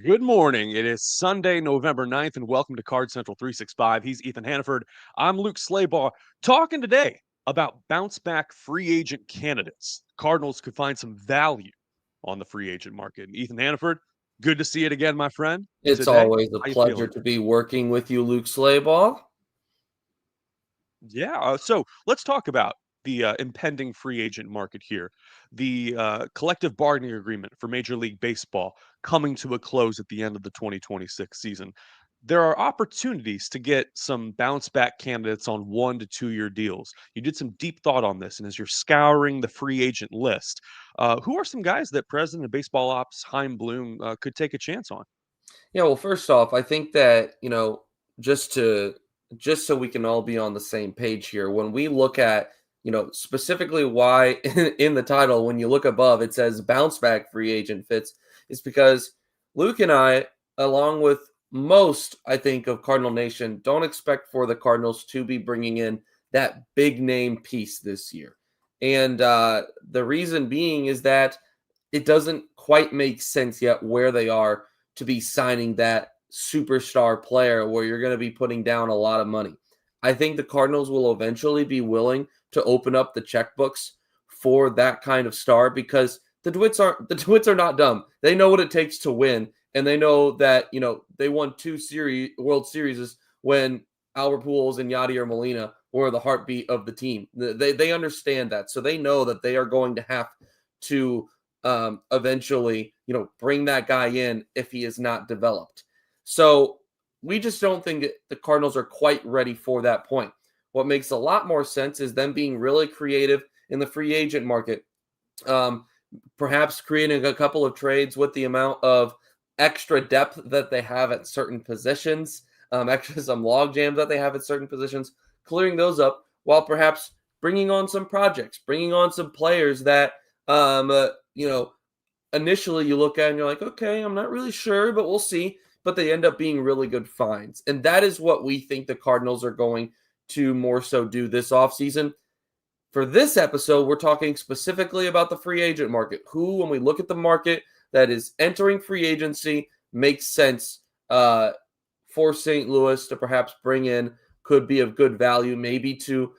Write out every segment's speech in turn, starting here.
Good morning. It is Sunday, November 9th, and welcome to Card Central 365. He's Ethan Hannaford. I'm Luke Slaybaugh, talking today about bounce back free agent candidates. Cardinals could find some value on the free agent market. And Ethan Hannaford, good to see it again, my friend. It's Today, always a how you pleasure feeling? to be working with you, Luke Slaybaugh. Yeah, so let's talk about the impending free agent market here. The collective bargaining agreement for Major League Baseball coming to a close at the end of the 2026 season. There are opportunities to get some bounce back candidates on 1 to 2 year deals. You did some deep thought on this, and as you're scouring the free agent list, who are some guys that President of Baseball Ops Chaim Bloom could take a chance on? Yeah, well, first off, I think that, just to just so we can all be on the same page here, when we look at, specifically why in the title, when you look above, it says bounce back free agent fits, is because Luke and I, along with most, I think, of Cardinal Nation, don't expect for the Cardinals to be bringing in that big name piece this year. And the reason being is that it doesn't quite make sense yet where they are to be signing that superstar player where you're going to be putting down a lot of money. I think the Cardinals will eventually be willing to open up the checkbooks for that kind of star because the Twits are not dumb. They know what it takes to win, and they know that they won two World Series when Albert Pujols and Yadier Molina were the heartbeat of the team. They understand that, so they know that they are going to have to eventually, bring that guy in if he is not developed. So we just don't think the Cardinals are quite ready for that point. What makes a lot more sense is them being really creative in the free agent market. Um, Perhaps creating a couple of trades with the amount of extra depth that they have at certain positions, extra some log jams that they have at certain positions, clearing those up while perhaps bringing on some projects, bringing on some players that initially you look at and you're like, okay, I'm not really sure, but we'll see. But they end up being really good finds. And that is what we think the Cardinals are going to more so do this offseason. For this episode, we're talking specifically about the free agent market. Who, when we look at the market that is entering free agency, makes sense for St. Louis to perhaps bring in, could be of good value, maybe to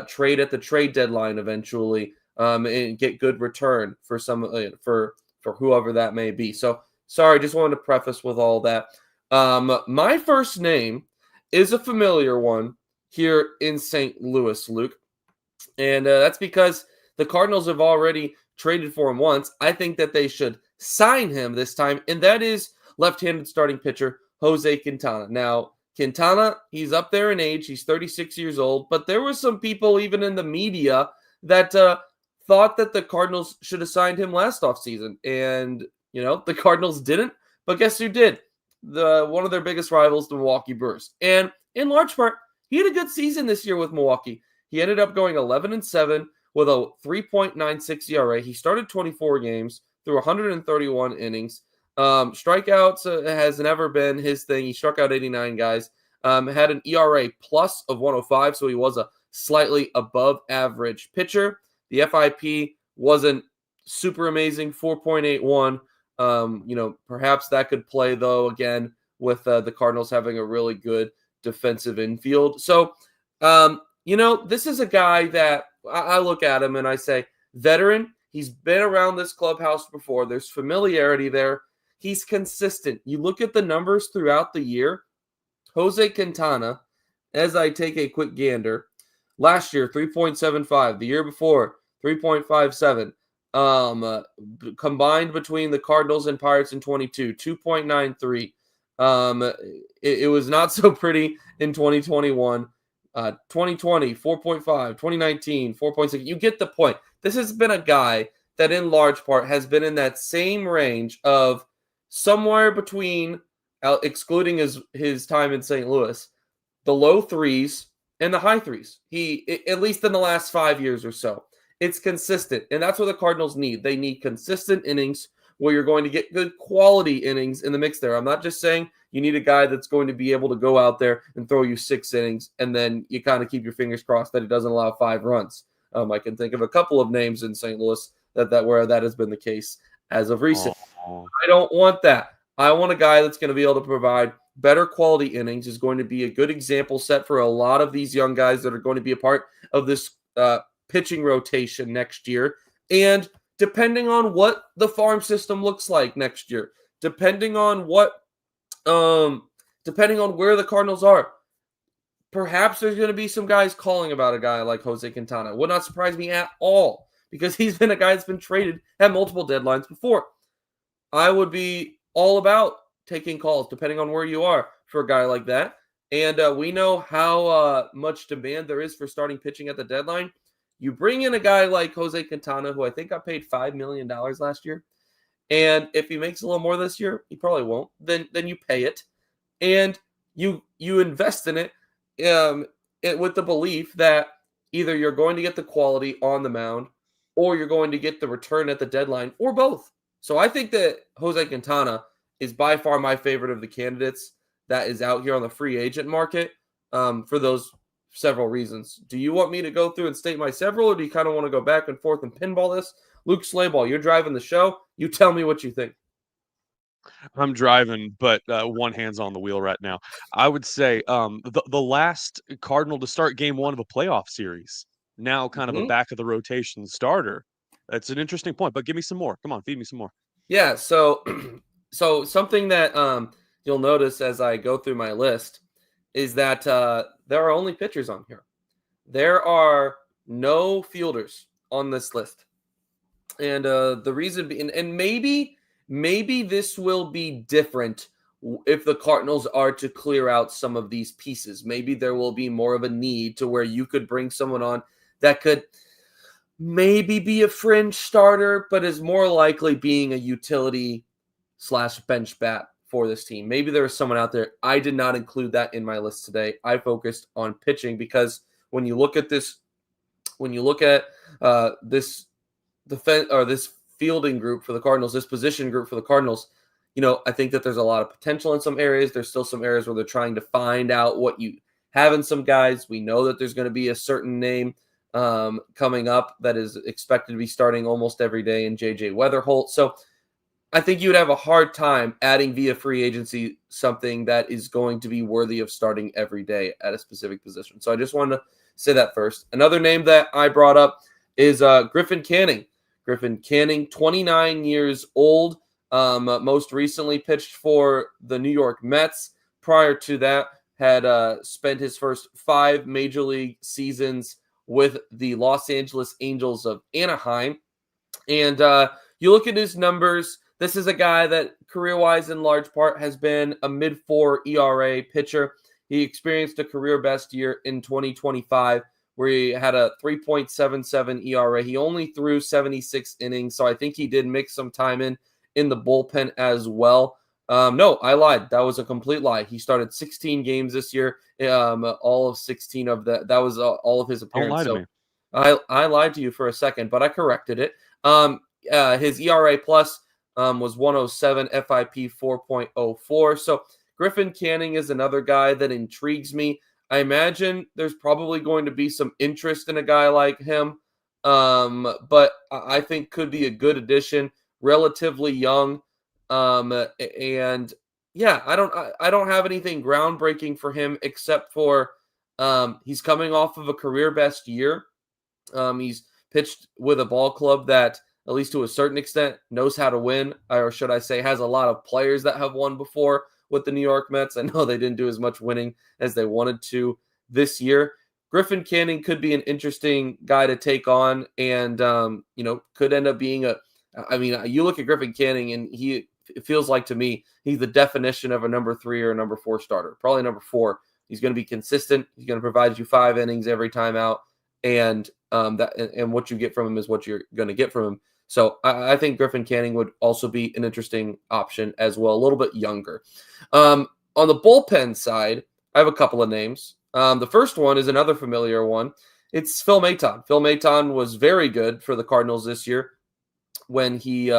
trade at the trade deadline eventually and get good return for for whoever that may be. So, sorry, just wanted to preface with all that. My first name is a familiar one here in St. Louis, Luke. And that's because the Cardinals have already traded for him once. I think that they should sign him this time, and that is left-handed starting pitcher José Quintana. Now, Quintana, he's up there in age. He's 36 years old, but there were some people, even in the media, that thought that the Cardinals should have signed him last offseason. And, the Cardinals didn't, but guess who did? One of their biggest rivals, the Milwaukee Brewers. And in large part, he had a good season this year with Milwaukee. He ended up going 11-7 with a 3.96 ERA. He started 24 games through 131 innings. Strikeouts has never been his thing. He struck out 89 guys. Had an ERA plus of 105, so he was a slightly above average pitcher. The FIP wasn't super amazing, 4.81. Perhaps that could play, though, again, with the Cardinals having a really good defensive infield. So, this is a guy that I look at him and I say, veteran, he's been around this clubhouse before. There's familiarity there. He's consistent. You look at the numbers throughout the year. José Quintana, as I take a quick gander, last year, 3.75. The year before, 3.57. Combined between the Cardinals and Pirates in 22, 2.93. It was not so pretty in 2021. 2020, 4.5, 2019, 4.6. You get the point. This has been a guy that in large part has been in that same range of somewhere between, excluding his time in St. Louis, the low threes and the high threes. At least in the last 5 years or so. It's consistent, and that's what the Cardinals need. They need consistent innings where you're going to get good quality innings in the mix there. I'm not just saying you need a guy that's going to be able to go out there and throw you 6 innings, and then you kind of keep your fingers crossed that he doesn't allow 5 runs. I can think of a couple of names in St. Louis that where that has been the case as of recent. Oh, I don't want that. I want a guy that's going to be able to provide better quality innings, is going to be a good example set for a lot of these young guys that are going to be a part of this pitching rotation next year. And depending on what the farm system looks like next year, depending on where the Cardinals are, perhaps there's going to be some guys calling about a guy like José Quintana. It would not surprise me at all, because he's been a guy that's been traded at multiple deadlines before. I would be all about taking calls, depending on where you are, for a guy like that. And we know how much demand there is for starting pitching at the deadline. You bring in a guy like José Quintana, who I think got paid $5 million last year. And if he makes a little more this year, he probably won't. Then you pay it. And you invest in it with the belief that either you're going to get the quality on the mound, or you're going to get the return at the deadline, or both. So I think that José Quintana is by far my favorite of the candidates that is out here on the free agent market, for those several reasons. Do you want me to go through and state my several, or do you kind of want to go back and forth and pinball this? Luke Slaybaugh, you're driving the show. You tell me what you think. I'm driving, but one hand's on the wheel right now. I would say the last Cardinal to start game one of a playoff series, now kind of a Mhm. back of the rotation starter. That's an interesting point, but give me some more. Come on, feed me some more. Yeah, so so something that you'll notice as I go through my list is that there are only pitchers on here. There are no fielders on this list. And the reason being, and maybe this will be different if the Cardinals are to clear out some of these pieces. Maybe there will be more of a need to where you could bring someone on that could maybe be a fringe starter, but is more likely being a utility / bench bat for this team. Maybe there is someone out there. I did not include that in my list today. I focused on pitching, because when you look at this, this this fielding group for the Cardinals, this position group for the Cardinals, I think that there's a lot of potential in some areas. There's still some areas where they're trying to find out what you have in some guys. We know that there's going to be a certain name coming up that is expected to be starting almost every day in JJ Weatherholt. So I think you would have a hard time adding via free agency something that is going to be worthy of starting every day at a specific position. So I just wanted to say that first. Another name that I brought up is Griffin Canning. Griffin Canning, 29 years old, most recently pitched for the New York Mets. Prior to that, had spent his first 5 major league seasons with the Los Angeles Angels of Anaheim. And you look at his numbers. This is a guy that career-wise, in large part, has been a mid-4 ERA pitcher. He experienced a career best year in 2025, where he had a 3.77 ERA. He only threw 76 innings, so I think he did mix some time in the bullpen as well. No, I lied. That was a complete lie. He started 16 games this year. All of 16 of that was all of his Don't lie appearances. to So me. I lied to you for a second, but I corrected it. His ERA plus was 107, FIP 4.04. So Griffin Canning is another guy that intrigues me. I imagine there's probably going to be some interest in a guy like him, but I think could be a good addition. Relatively young, and yeah, I don't have anything groundbreaking for him except for he's coming off of a career best year. He's pitched with a ball club that, at least to a certain extent, knows how to win, or should I say, has a lot of players that have won before with the New York Mets. I know they didn't do as much winning as they wanted to this year. Griffin Canning could be an interesting guy to take on, and could end up being you look at Griffin Canning, and it feels like to me he's the definition of a number 3 or a number 4 starter. Probably number 4. He's going to be consistent. He's going to provide you 5 innings every time out, and what you get from him is what you're going to get from him. So I think Griffin Canning would also be an interesting option as well, a little bit younger. On the bullpen side, I have a couple of names. The first one is another familiar one. It's Phil Maton. Phil Maton was very good for the Cardinals this year when he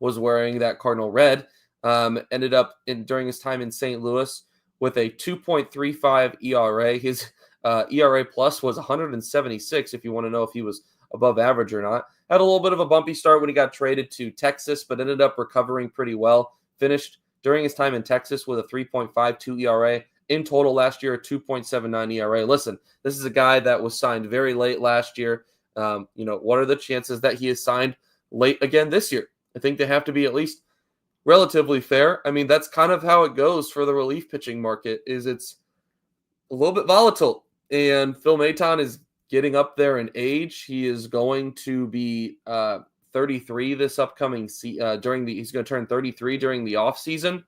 was wearing that Cardinal red. Ended up during his time in St. Louis with a 2.35 ERA. His ERA plus was 176, if you want to know if he was above average or not. Had a little bit of a bumpy start when he got traded to Texas, but ended up recovering pretty well. Finished during his time in Texas with a 3.52 ERA. In total last year, a 2.79 ERA. Listen, this is a guy that was signed very late last year. What are the chances that he is signed late again this year? I think they have to be at least relatively fair. I mean, that's kind of how it goes for the relief pitching market. It's a little bit volatile, and Phil Maton is getting up there in age. He is going to be 33 this upcoming he's going to turn 33 during the offseason.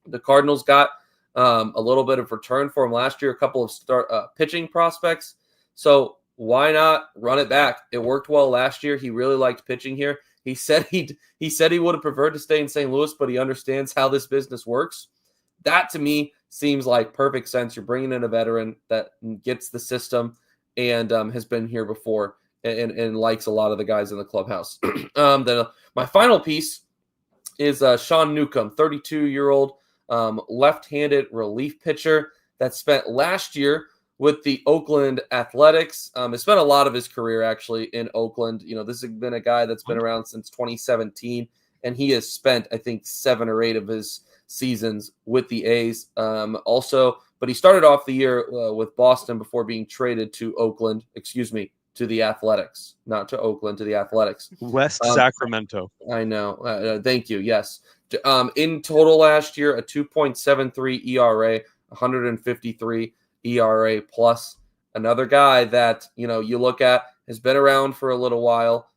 The Cardinals got a little bit of return for him last year, a couple of pitching prospects. So why not run it back? It worked well last year. He really liked pitching here. He said he would have preferred to stay in St. Louis, but he understands how this business works. That to me seems like perfect sense. You're bringing in a veteran that gets the system and has been here before and likes a lot of the guys in the clubhouse. My final piece is Sean Newcomb, 32-year-old left-handed relief pitcher that spent last year with the Oakland Athletics. He spent a lot of his career actually in Oakland. This has been a guy that's been around since 2017, and he has spent, I think, 7 or 8 of his seasons with the A's. But he started off the year with Boston before being traded to to the Athletics, not to Oakland, to the Athletics. West Sacramento. I know. Thank you. Yes. In total last year, a 2.73 ERA, 153 ERA plus. Another guy that, you look at has been around for a little while.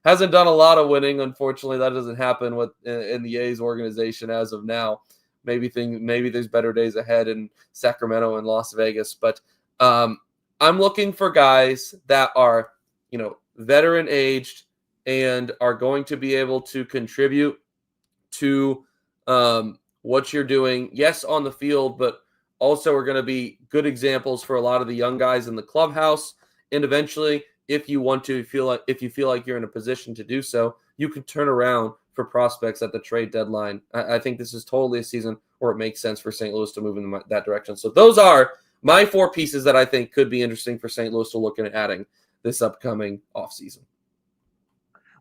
Hasn't done a lot of winning. Unfortunately, that doesn't happen in the A's organization as of now. Maybe there's better days ahead in Sacramento and Las Vegas. But I'm looking for guys that are, veteran aged and are going to be able to contribute to what you're doing. Yes, on the field, but also are going to be good examples for a lot of the young guys in the clubhouse. And eventually, if you feel like you're in a position to do so, you can turn around for prospects at the trade deadline. I think this is totally a season where it makes sense for St. Louis to move in that direction. So those are my 4 pieces that I think could be interesting for St. Louis to look at adding this upcoming offseason.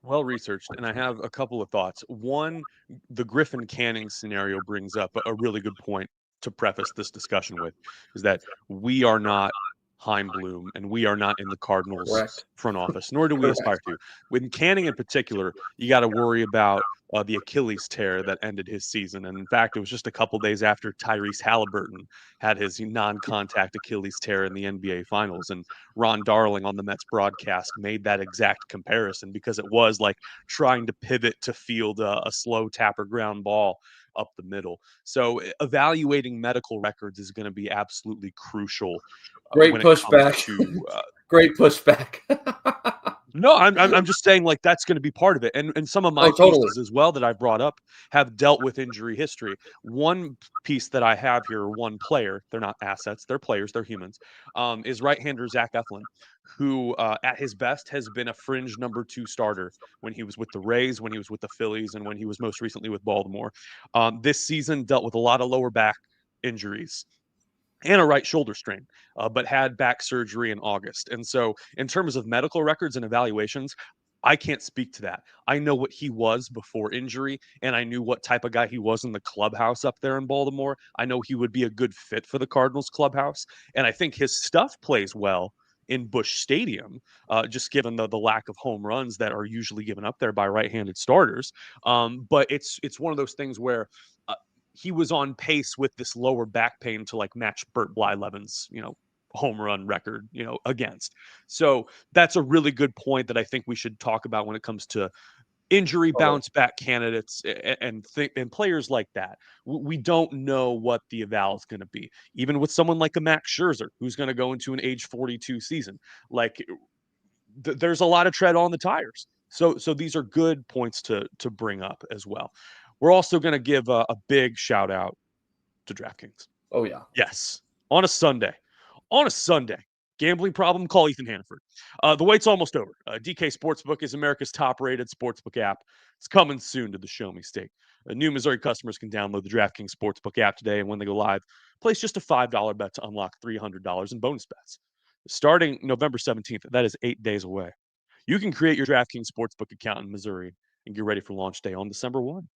Well researched, and I have a couple of thoughts. One, the Griffin Canning scenario brings up a really good point to preface this discussion with, is that we are not Chaim Bloom, and we are not in the Cardinals Correct. front office, nor do we aspire to. With Canning in particular, you got to worry about the Achilles tear that ended his season. And in fact, it was just a couple days after Tyrese Halliburton had his non-contact Achilles tear in the NBA Finals. And Ron Darling on the Mets broadcast made that exact comparison because it was like trying to pivot to field a slow tapper ground ball up the middle. So evaluating medical records is going to be absolutely crucial Great when it comes pushback. to Great pushback. No, I'm just saying like that's going to be part of it. And some of my pieces as well that I've brought up have dealt with injury history. One piece that I have here, one player, they're not assets, they're players, they're humans, is right-hander Zach Eflin, who at his best has been a fringe number 2 starter when he was with the Rays, when he was with the Phillies, and when he was most recently with Baltimore. This season dealt with a lot of lower back injuries and a right shoulder strain, but had back surgery in August. And so, in terms of medical records and evaluations, I can't speak to that. I know what he was before injury, and I knew what type of guy he was in the clubhouse up there in Baltimore. I know he would be a good fit for the Cardinals clubhouse, and I think his stuff plays well in Busch Stadium, just given the lack of home runs that are usually given up there by right-handed starters. But it's one of those things where he was on pace with this lower back pain to like match Burt Blyleven's, home run record, against. So that's a really good point that I think we should talk about when it comes to injury bounce back candidates and players like that. We don't know what the eval is going to be, even with someone like a Max Scherzer, who's going to go into an age 42 season. Like there's a lot of tread on the tires. So these are good points to bring up as well. We're also going to give a big shout out to DraftKings. Oh, yeah. Yes. On a Sunday. Gambling problem? Call Ethan Hannaford. The wait's almost over. DK Sportsbook is America's top-rated sportsbook app. It's coming soon to the Show Me State. New Missouri customers can download the DraftKings Sportsbook app today, and when they go live, place just a $5 bet to unlock $300 in bonus bets. Starting November 17th, that is 8 days away. You can create your DraftKings Sportsbook account in Missouri and get ready for launch day on December 1.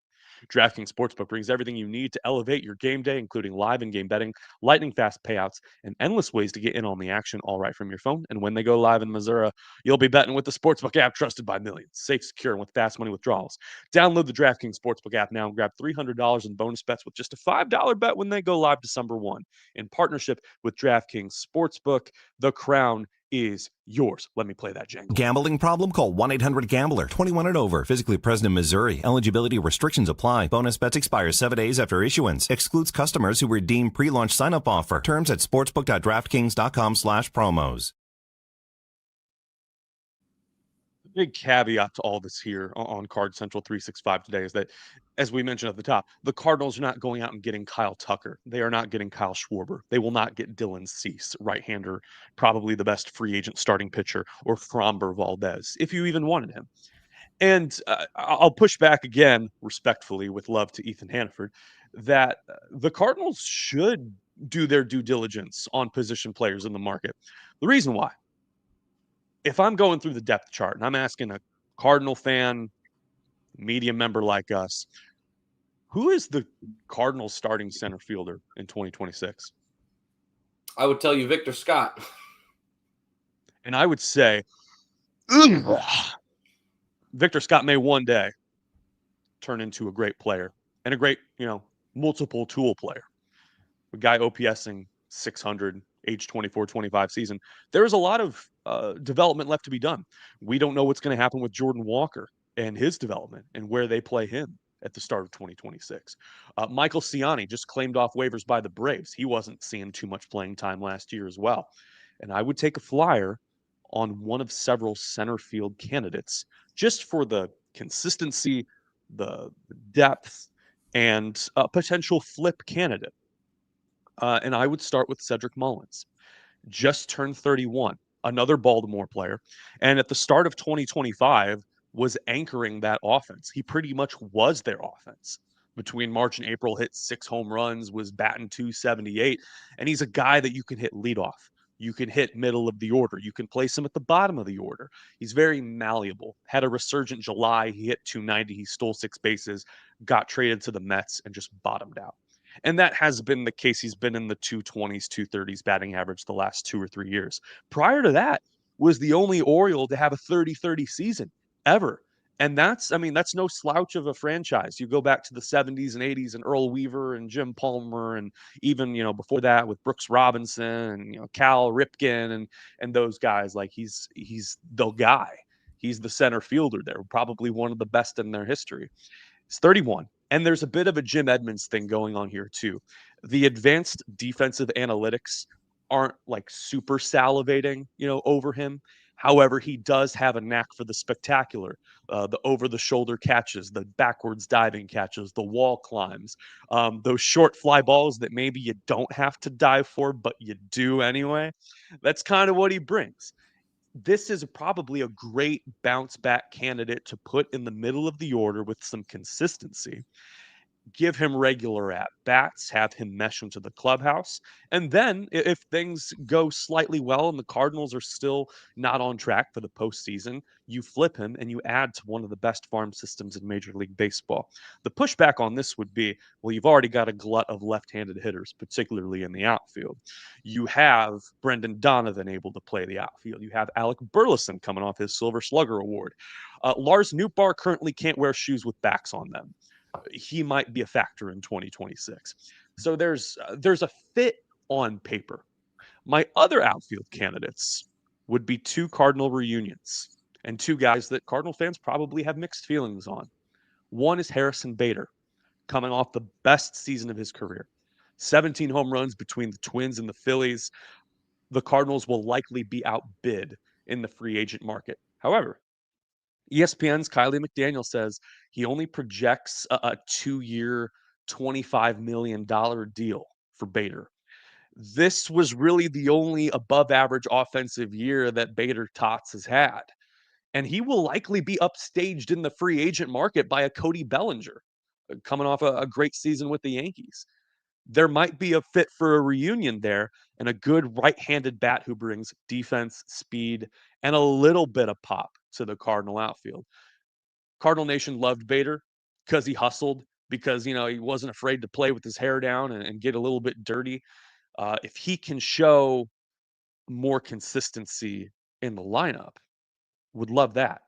DraftKings Sportsbook brings everything you need to elevate your game day, including live and game betting, lightning fast payouts, and endless ways to get in on the action, all right from your phone. And when they go live in Missouri, you'll be betting with the Sportsbook app trusted by millions. Safe, secure, and with fast money withdrawals. Download the DraftKings Sportsbook app now and grab $300 in bonus bets with just a $5 bet when they go live December 1. In partnership with DraftKings Sportsbook, the crown is yours. Let me play that jingle. Gambling problem? Call 1-800-GAMBLER. 21 and over. Physically present in Missouri. Eligibility restrictions apply. Bonus bets expire 7 days after issuance. Excludes customers who redeem pre-launch sign-up offer. Terms at sportsbook.draftkings.com/promos. Big caveat to all this here on Card Central 365 today is that, as we mentioned at the top, the Cardinals are not going out and getting Kyle Tucker. They are not getting Kyle Schwarber. They will not get Dylan Cease, right-hander, probably the best free agent starting pitcher, or Framber Valdez, if you even wanted him. And I'll push back again, respectfully, with love to Ethan Hannaford, that the Cardinals should do their due diligence on position players in the market. The reason why, if I'm going through the depth chart and I'm asking a Cardinal fan, media member like us, who is the Cardinals starting center fielder in 2026? I would tell you Victor Scott. And I would say, Victor Scott may one day turn into a great player and a great, multiple tool player. A guy OPSing 600, age 24, 25 season. There is a lot of development left to be done. We don't know what's going to happen with Jordan Walker and his development and where they play him at the start of 2026. Michael Ciani just claimed off waivers by the Braves. He wasn't seeing too much playing time last year as well. And I would take a flyer on one of several center field candidates just for the consistency, the depth, and a potential flip candidate. And I would start with Cedric Mullins. Just turned 31, another Baltimore player. And at the start of 2025, was anchoring that offense. He pretty much was their offense. Between March and April, hit 6 home runs, was batting 278. And he's a guy that you can hit leadoff. You can hit middle of the order. You can place him at the bottom of the order. He's very malleable. Had a resurgent July. He hit 290. He stole 6 bases, got traded to the Mets, and just bottomed out. And that has been the case. He's been in the 220s, 230s batting average the last 2 or 3 years. Prior to that, was the only Oriole to have a 30-30 season ever. And that's no slouch of a franchise. You go back to the 70s and 80s and Earl Weaver and Jim Palmer and even, before that with Brooks Robinson and, Cal Ripken and those guys. Like he's the guy. He's the center fielder there, probably one of the best in their history. He's 31. And there's a bit of a Jim Edmonds thing going on here, too. The advanced defensive analytics aren't like super salivating, over him. However, he does have a knack for the spectacular, the over the shoulder catches, the backwards diving catches, the wall climbs, those short fly balls that maybe you don't have to dive for, but you do anyway. That's kind of what he brings. This is probably a great bounce back candidate to put in the middle of the order with some consistency. Give him regular at bats, have him mesh into the clubhouse. And then if things go slightly well and the Cardinals are still not on track for the postseason, you flip him and you add to one of the best farm systems in Major League Baseball. The pushback on this would be, well, you've already got a glut of left-handed hitters, particularly in the outfield. You have Brendan Donovan able to play the outfield. You have Alec Burleson coming off his Silver Slugger Award. Lars Nootbaar currently can't wear shoes with backs on them. He might be a factor in 2026. So there's a fit on paper. My other outfield candidates would be 2 Cardinal reunions and 2 guys that Cardinal fans probably have mixed feelings on. One is Harrison Bader, coming off the best season of his career. 17 home runs between the Twins and the Phillies. The Cardinals will likely be outbid in the free agent market. However, ESPN's Kylie McDaniel says he only projects a 2-year, $25 million deal for Bader. This was really the only above average offensive year that Bader Tots has had. And he will likely be upstaged in the free agent market by a Cody Bellinger coming off a great season with the Yankees. There might be a fit for a reunion there and a good right-handed bat who brings defense, speed, and a little bit of pop to the Cardinal outfield. Cardinal Nation loved Bader because he hustled, because, he wasn't afraid to play with his hair down and get a little bit dirty. If he can show more consistency in the lineup, would love that.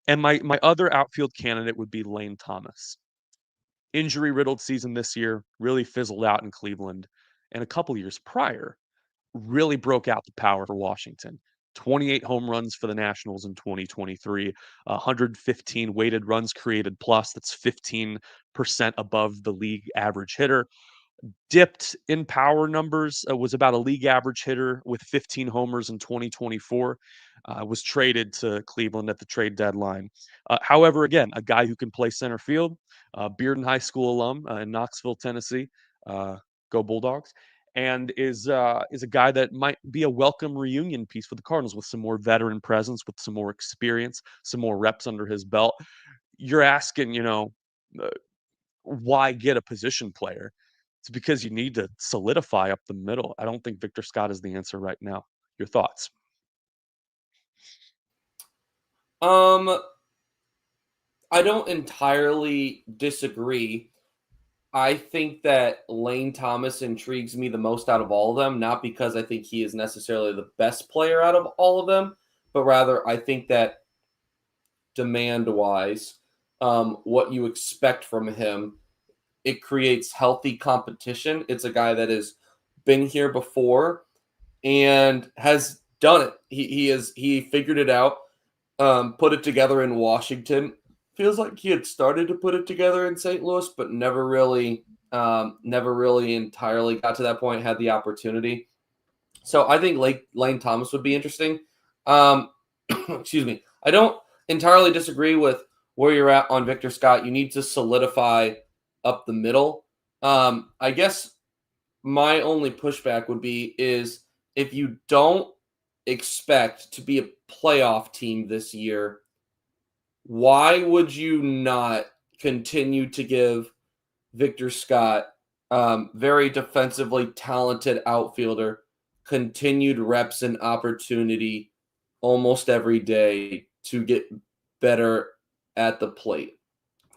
And my other outfield candidate would be Lane Thomas. Injury riddled season this year, really fizzled out in Cleveland. And a couple years prior, really broke out the power for Washington. 28 home runs for the Nationals in 2023, 115 weighted runs created plus. That's 15% above the league average hitter. Dipped in power numbers, was about a league average hitter with 15 homers in 2024. Was traded to Cleveland at the trade deadline. However, again, a guy who can play center field, Bearden High School alum in Knoxville, Tennessee. Go Bulldogs! And is a guy that might be a welcome reunion piece for the Cardinals with some more veteran presence, with some more experience, some more reps under his belt. You're asking, uh, why get a position player? It's because you need to solidify up the middle. I don't think Victor Scott is the answer right now. Your thoughts? Um, I don't entirely disagree. I think that Lane Thomas intrigues me the most out of all of them, not because I think he is necessarily the best player out of all of them, but rather I think that demand-wise, what you expect from him, it creates healthy competition. It's a guy that has been here before and has done it. He figured it out, put it together in Washington. Feels like he had started to put it together in St. Louis, but never really entirely got to that point. Had the opportunity, so I think Lane Thomas would be interesting. Excuse me. I don't entirely disagree with where you're at on Victor Scott. You need to solidify up the middle. I guess my only pushback would be is if you don't expect to be a playoff team this year, why would you not continue to give Victor Scott, very defensively talented outfielder, continued reps and opportunity almost every day to get better at the plate?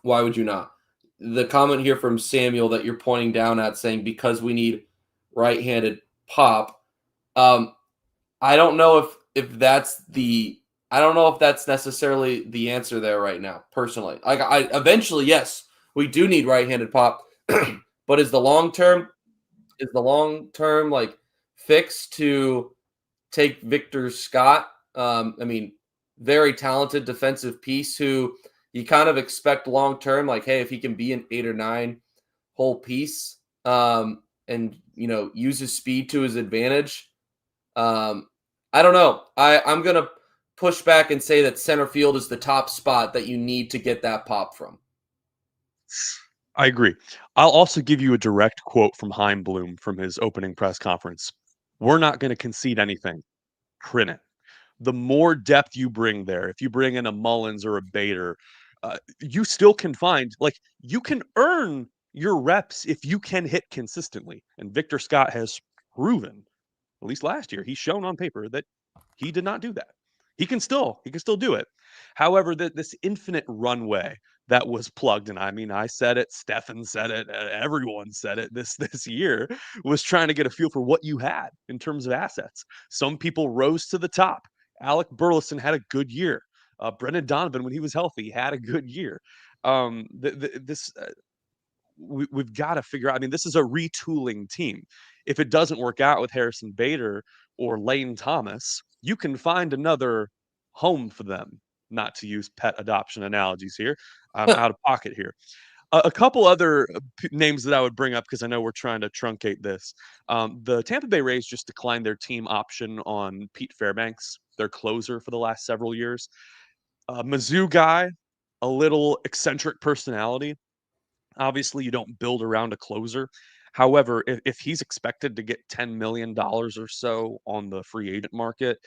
Why would you not? The comment here from Samuel that you're pointing down at saying because we need right-handed pop. I don't know if that's I don't know if that's necessarily the answer there right now, personally. I eventually, yes, we do need right-handed pop, but is the long term like fix to take Victor Scott? Very talented defensive piece who you kind of expect long term, like, hey, if he can be an 8 or 9 hole piece, and use his speed to his advantage. I don't know. I'm gonna push back and say that center field is the top spot that you need to get that pop from. I agree. I'll also give you a direct quote from Chaim Bloom from his opening press conference. We're not going to concede anything. Print it. The more depth you bring there, if you bring in a Mullins or a Bader, you still can find, like, you can earn your reps if you can hit consistently. And Victor Scott has proven, at least last year, he's shown on paper that he did not do that. He can still do it. However, this infinite runway that was plugged, and I mean, I said it, Stefan said it, everyone said it this year, was trying to get a feel for what you had in terms of assets. Some people rose to the top. Alec Burleson had a good year. Brendan Donovan, when he was healthy, had a good year. We've got to figure out. I mean, this is a retooling team. If it doesn't work out with Harrison Bader or Lane Thomas, you can find another home for them. Not to use pet adoption analogies here. I'm out of pocket here. A couple other names that I would bring up because I know we're trying to truncate this. The Tampa Bay Rays just declined their team option on Pete Fairbanks, their closer for the last several years. Mizzou guy, a little eccentric personality. Obviously, you don't build around a closer. However, if he's expected to get $10 million or so on the free agent market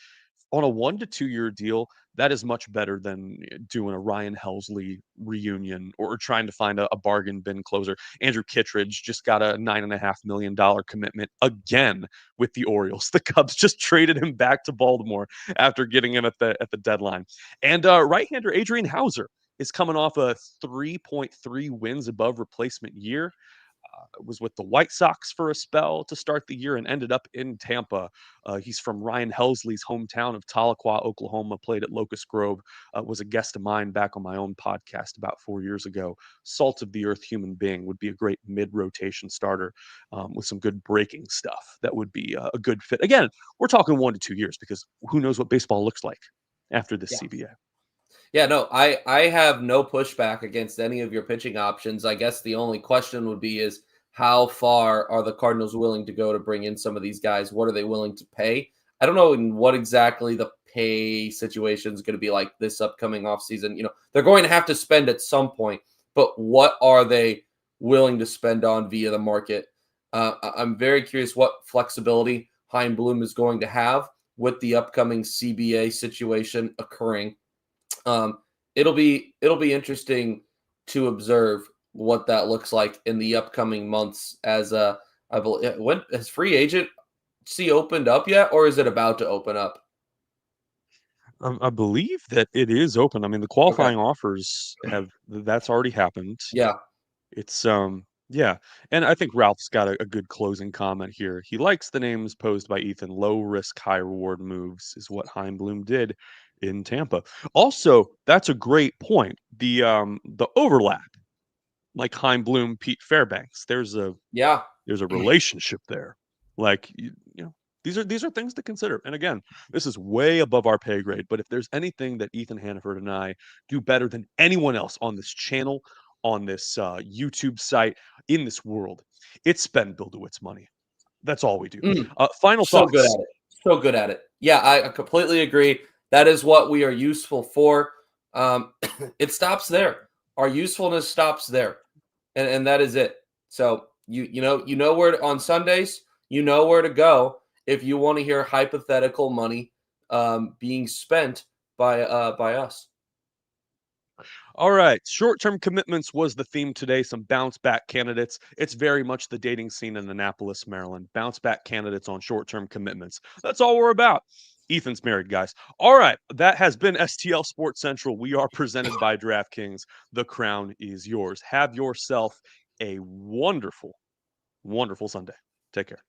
on a 1 to 2 year deal, that is much better than doing a Ryan Helsley reunion or trying to find a bargain bin closer. Andrew Kittredge just got a $9.5 million commitment again with the Orioles. The Cubs just traded him back to Baltimore after getting him at the deadline. And right-hander Adrian Hauser is coming off a 3.3 wins above replacement year. Was with the White Sox for a spell to start the year and ended up in Tampa. He's from Ryan Helsley's hometown of Tahlequah, Oklahoma, played at Locust Grove, was a guest of mine back on my own podcast about 4 years ago. Salt of the earth human being, would be a great mid-rotation starter with some good breaking stuff. That would be a good fit. Again, we're talking 1 to 2 years because who knows what baseball looks like after this Yeah. CBA. Yeah, no, I have no pushback against any of your pitching options. I guess the only question would be is how far are the Cardinals willing to go to bring in some of these guys? What are they willing to pay? I don't know what exactly the pay situation is going to be like this upcoming offseason. They're going to have to spend at some point, but what are they willing to spend on via the market? I'm very curious what flexibility Chaim Bloom is going to have with the upcoming CBA situation occurring. It'll be interesting to observe what that looks like in the upcoming months. As I believe, when has free agency opened up yet, or is it about to open up? I believe that it is open. I mean, the Okay, qualifying offers that's already happened. yeah, It's yeah, and I think Ralph's got a good closing comment here. He likes the names posed by Ethan. Low risk, high reward moves is what Chaim Bloom did in Tampa. Also, that's a great point. The overlap, like Chaim Bloom, Pete Fairbanks. yeah. There's a relationship there. Like these are things to consider. And again, this is way above our pay grade. But if there's anything that Ethan Hannaford and I do better than anyone else on this channel, on this YouTube site, in this world, it's spend Build-A-Wit's money. That's all we do. Mm, Final so good thoughts. at it. So good at it. Yeah, I completely agree. That is what we are useful for. It stops there. Our usefulness stops there, and that is it. So you know where on Sundays you know where to go if you want to hear hypothetical money being spent by us. All right. Short-term commitments was the theme today. Some bounce back candidates. It's very much the dating scene in Annapolis, Maryland. Bounce back candidates on short-term commitments. That's all we're about. Ethan's married, guys. All right. That has been STL Sports Central. We are presented by DraftKings. The crown is yours. Have yourself a wonderful, wonderful Sunday. Take care.